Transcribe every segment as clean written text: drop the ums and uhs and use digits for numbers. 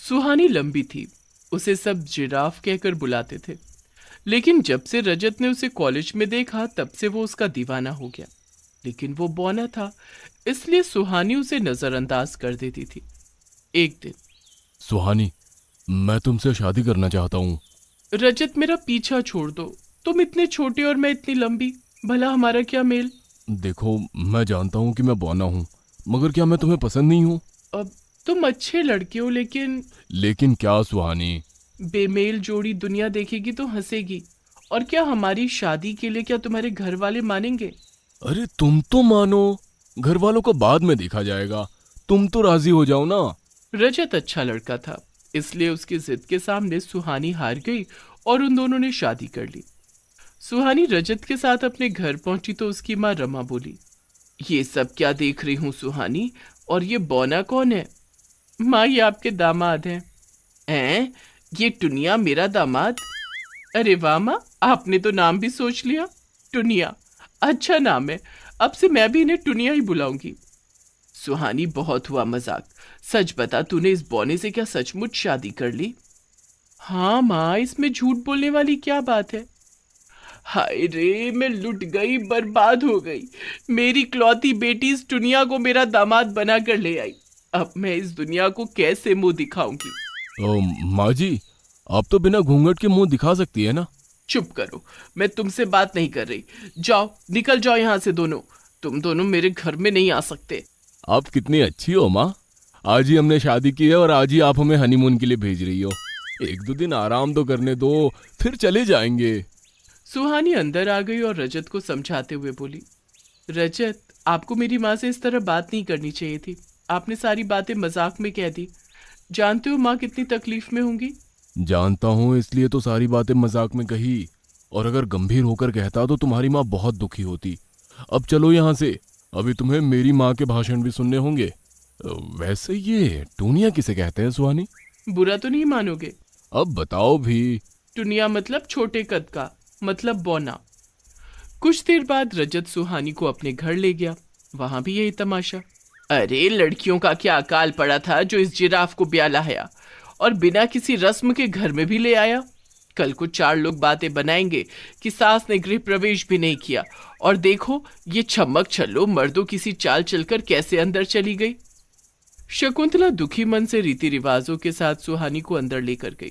सुहानी लंबी थी, उसे सब जिराफ कहकर बुलाते थे। लेकिन जब से रजत ने उसे कॉलेज में देखा तब से वो उसका दीवाना हो गया। लेकिन वो बौना था, इसलिए सुहानी उसे नजरअंदाज कर देती थी। एक दिन, सुहानी, मैं तुमसे शादी करना चाहता हूँ। रजत मेरा पीछा छोड़ दो, तुम इतने छोटे और मैं इतनी लंबी, भला हमारा क्या मेल। देखो, मैं जानता हूँ कि मैं बौना हूँ, मगर क्या मैं तुम्हें पसंद नहीं हूँ? अब तुम अच्छे लड़के हो, लेकिन क्या सुहानी? बेमेल जोड़ी दुनिया देखेगी तो हंसेगी। और क्या हमारी शादी के लिए क्या तुम्हारे घर वाले मानेंगे? अरे तुम तो मानो, घर वालों को बाद में देखा जाएगा। तुम तो राजी हो जाओ ना। रजत अच्छा लड़का था, इसलिए उसकी जिद के सामने सुहानी हार गई और उन दोनों ने शादी कर ली। सुहानी रजत के साथ अपने घर पहुंची तो उसकी माँ रमा बोली, ये सब क्या देख रही हूँ सुहानी, और ये बौना कौन है? माँ, ये आपके दामाद हैं। हैं? ये टुनिया मेरा दामाद? अरे वाह माँ, आपने तो नाम भी सोच लिया। टुनिया अच्छा नाम है, अब से मैं भी इन्हें टुनिया ही बुलाऊंगी। सुहानी, बहुत हुआ मजाक, सच बता, तूने इस बौने से क्या सचमुच शादी कर ली? हाँ माँ, इसमें झूठ बोलने वाली क्या बात है? हाय रे, मैं लुट गई, बर्बाद हो गई। मेरी इकलौती बेटी इस दुनिया को मेरा दामाद बना कर ले आई। अब मैं इस दुनिया को कैसे मुंह दिखाऊंगी? माँ जी, आप तो बिना घूंघट के मुंह दिखा सकती है ना। चुप करो, मैं तुमसे बात नहीं कर रही। जाओ, निकल जाओ यहाँ से दोनों। तुम दोनों मेरे घर में नहीं आ सकते। आप कितनी अच्छी हो माँ। आज ही हमने शादी की है और आज ही आप हमें हनीमून के लिए भेज रही हो। एक दो दिन आराम तो करने दो, फिर चले जाएंगे। सुहानी अंदर आ गई और रजत को समझाते हुए बोली, रजत, आपको मेरी माँ से इस तरह बात नहीं करनी चाहिए थी। आपने सारी बातें मजाक में कह दी। जानते हो माँ कितनी तकलीफ में होंगी? जानता हूँ, इसलिए तो सारी बातें मजाक में कही। और अगर गंभीर होकर कहता तो तुम्हारी माँ बहुत दुखी होती। अब चलो यहाँ से, अभी तुम्हें मेरी माँ के भाषण भी सुनने होंगे। वैसे ये टूनिया किसे कहते हैं सुहानी? बुरा तो नहीं मानोगे? अब बताओ भी। टुनिया मतलब छोटे कद का, मतलब बौना। कुछ देर बाद रजत सुहानी को अपने घर ले गया। वहां भी यही तमाशा। अरे, लड़कियों का क्या अकाल पड़ा था जो इस जिराफ को ब्याह लाया और बिना किसी रस्म के घर में भी ले आया। कल को 4 लोग बातें बनाएंगे कि सास ने गृह प्रवेश भी नहीं किया, और देखो ये छमक छल्लो मर्दों किसी चाल चलकर कैसे अंदर चली गई। शकुंतला दुखी मन से रीति रिवाजों के साथ सुहानी को अंदर लेकर गई।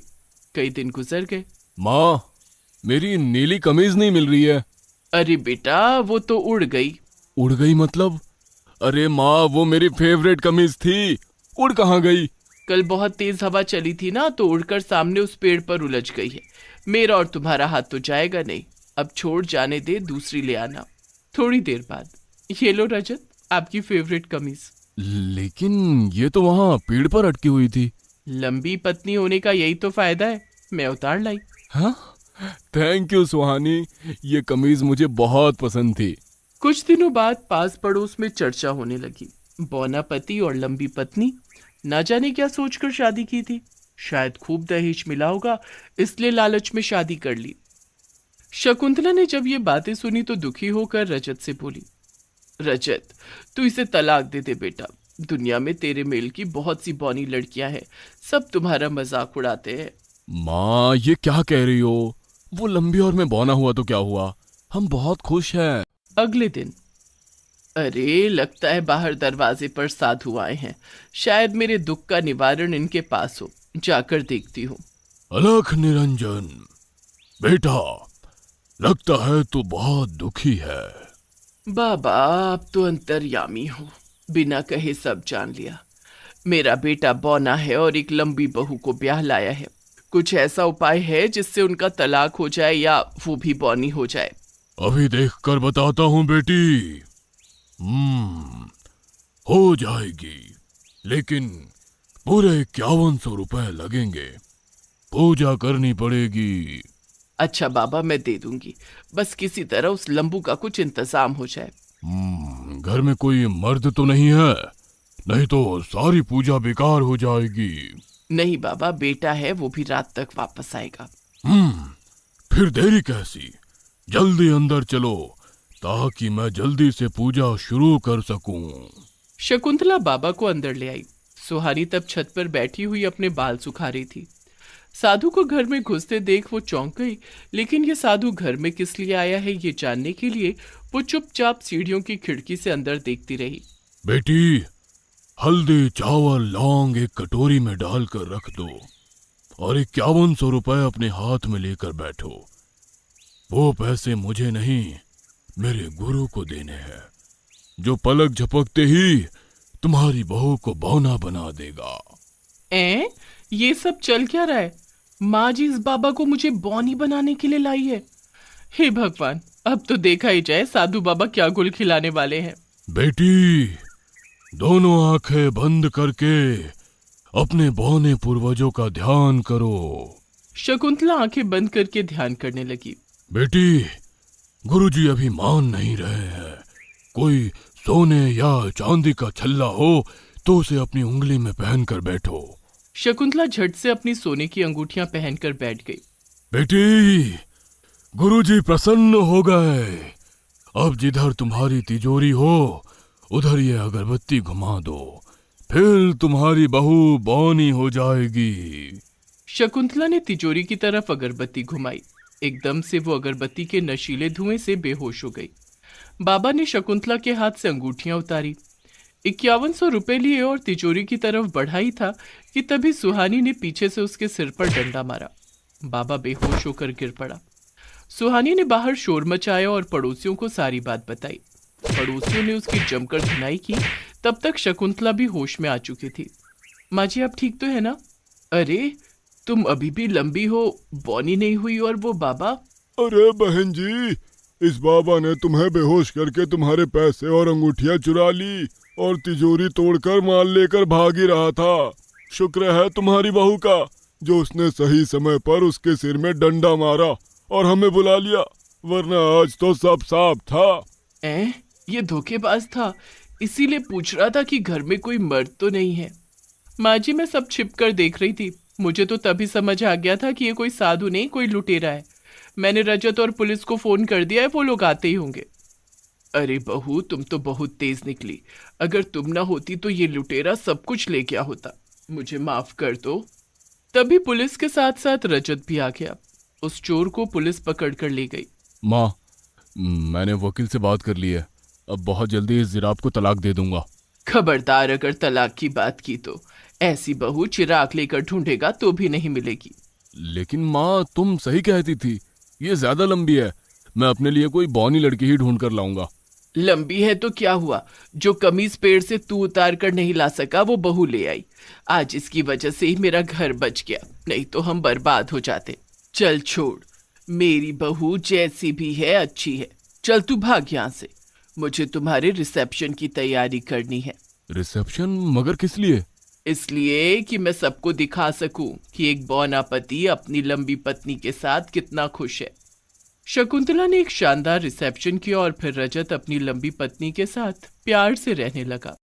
कई दिन गुजर गए। माँ, मेरी नीली कमीज नहीं मिल रही है। अरे बेटा, वो तो उड़ गई। उड़ गई मतलब? अरे माँ, वो मेरी फेवरेट कमीज थी, उड़ कहाँ गई? कल बहुत तेज हवा चली थी ना, तो उड़कर सामने उस पेड़ पर उलझ गई है। मेरा और तुम्हारा हाथ तो जाएगा नहीं। अब छोड़, जाने दे, दूसरी ले आना। थोड़ी देर बाद, ये लो रजत, आपकी फेवरेट कमीज। लेकिन ये तो वहां पेड़ पर अटकी हुई थी। लंबी पत्नी होने का यही तो फायदा है, मैं उतार लाई। हाँ, थैंक यू सुहानी, ये कमीज मुझे बहुत पसंद थी। कुछ दिनों बाद पास पड़ोस में चर्चा होने लगी। बौना पति और लंबी पत्नी, ना जाने क्या सोचकर शादी की थी। शायद खूब दहेज मिला होगा, इसलिए लालच में शादी कर ली। शकुंतला ने जब ये बातें सुनी तो दुखी होकर रजत से बोली, रजत, तू इसे तलाक दे दे बेटा। दुनिया में तेरे मेल की बहुत सी बौनी लड़कियां हैं, सब तुम्हारा मजाक उड़ाते हैं। माँ, ये क्या कह रही हो? वो लंबी और मैं बौना हुआ तो क्या हुआ, हम बहुत खुश हैं। अगले दिन, अरे लगता है बाहर दरवाजे पर साधु आए हैं। शायद मेरे दुख का निवारण इनके पास हो, जाकर देखती हूँ। अलख निरंजन बेटा, लगता है तू बहुत दुखी है। बाबा, आप तो अंतर्यामी हो, बिना कहे सब जान लिया। मेरा बेटा बौना है और एक लंबी बहू को ब्याह लाया है। कुछ ऐसा उपाय है जिससे उनका तलाक हो जाए या वो भी बौनी हो जाए? अभी देख कर बताता हूँ बेटी। हो जाएगी, लेकिन पूरे 5100 रुपए लगेंगे। पूजा करनी पड़ेगी। अच्छा बाबा, मैं दे दूंगी, बस किसी तरह उस लंबू का कुछ इंतजाम हो जाए। घर में कोई मर्द तो नहीं है? नहीं तो सारी पूजा बेकार हो जाएगी। नहीं बाबा, बेटा है, वो भी रात तक वापस आएगा। फिर देरी कैसी? जल्दी अंदर चलो, ताकि मैं जल्दी से पूजा शुरू कर सकूं। शकुंतला बाबा को अंदर ले आई। सुहानी तब छत पर बैठी हुई अपने बाल सुखा रही थी। साधु को घर में घुसते देख वो चौंक गई, लेकिन ये साधु घर में किस लिए आया है ये जानने के लिए वो चुपचाप सीढ़ियों की खिड़की से अंदर देखती रही। बेटी, हल्दी, चावल, लौंग एक कटोरी में डालकर रख दो और 5100 रुपए अपने हाथ में लेकर बैठो। वो पैसे मुझे नहीं, मेरे गुरु को देने हैं, जो पलक झपकते ही तुम्हारी बहू को बौना बना देगा। ये सब चल क्या रहा है? माँ जी इस बाबा को मुझे बौनी बनाने के लिए लाई है। हे भगवान, अब तो देखा ही जाए साधु बाबा क्या गुल खिलाने वाले हैं। बेटी, दोनों आंखें बंद करके अपने बौने पूर्वजों का ध्यान करो। शकुंतला आंखें बंद करके ध्यान करने लगी। बेटी, गुरुजी अभी मान नहीं रहे हैं। कोई सोने या चांदी का छल्ला हो तो उसे अपनी उंगली में पहनकर बैठो। शकुंतला झट से अपनी सोने की अंगूठियां पहनकर बैठ गई। बेटी, गुरुजी प्रसन्न हो गए। अब जिधर तुम्हारी तिजोरी हो उधर ये अगरबत्ती घुमा दो, फिर तुम्हारी बहू बौनी हो जाएगी। शकुंतला ने तिजोरी की तरफ अगरबत्ती घुमाई। एकदम से वो अगरबत्ती के नशीले धुएं से बेहोश हो गई। बाबा ने शकुंतला के हाथ से अंगूठियां उतारी, 5100 रुपए लिए और तिजोरी की तरफ बढ़ाई था कि तभी सुहानी ने पीछे से उसके सिर पर डंडा मारा। बाबा बेहोश होकर गिर पड़ा। सुहानी ने बाहर शोर मचाया और पड़ोसियों को सारी बात बताई। पड़ोसियों ने उसकी जमकर धुनाई की। तब तक शकुंतला भी होश में आ चुकी थी। माँ जी, आप ठीक तो है ना? अरे, तुम अभी भी लंबी हो, बौनी नहीं हुई, और वो बाबा? अरे बहन जी, इस बाबा ने तुम्हें बेहोश करके तुम्हारे पैसे और अंगूठियां चुरा ली और तिजोरी तोड़कर माल लेकर भाग ही रहा था। शुक्र है तुम्हारी बहू का जो उसने सही समय पर उसके सिर में डंडा मारा और हमें बुला लिया, वरना आज तो सब साफ था। ये धोखेबाज था, इसीलिए पूछ रहा था कि घर में कोई मर्द तो नहीं है। माँ जी, मैं सब छिप कर देख रही थी। मुझे तो तभी समझ आ गया था कि ये कोई साधु नहीं, कोई लुटेरा है। मैंने रजत और पुलिस को फोन कर दिया है, वो लोग आते ही होंगे। अरे बहू, तुम तो बहुत तेज निकली। अगर तुम ना होती तो ये लुटेरा सब कुछ ले गया होता। मुझे माफ कर दो। तभी पुलिस के साथ साथ रजत भी आ गया। उस चोर को पुलिस पकड़ कर ले गई। माँ, मैंने वकील से बात कर ली है। अब बहुत जल्दी इस जिराफ को तलाक दे दूंगा। खबरदार, अगर तलाक की बात की तो ऐसी बहू चिराग लेकर ढूंढेगा तो भी नहीं मिलेगी। लेकिन माँ, तुम सही कहती थी, ये ज्यादा लंबी है। मैं अपने लिए कोई बौनी लड़की ही ढूंढ कर लाऊंगा। लंबी है तो क्या हुआ? जो कमीज पेड़ से तू उतार कर नहीं ला सका वो बहू ले आई। आज इसकी वजह से ही मेरा घर बच गया, नहीं तो हम बर्बाद हो जाते। चल छोड़, मेरी बहू जैसी भी है अच्छी है। चल तू भाग यहाँ से, मुझे तुम्हारे रिसेप्शन की तैयारी करनी है। रिसेप्शन? मगर किस लिए? इसलिए कि मैं सबको दिखा सकूं कि एक बौना पति अपनी लंबी पत्नी के साथ कितना खुश है। शकुंतला ने एक शानदार रिसेप्शन किया और फिर रजत अपनी लंबी पत्नी के साथ प्यार से रहने लगा।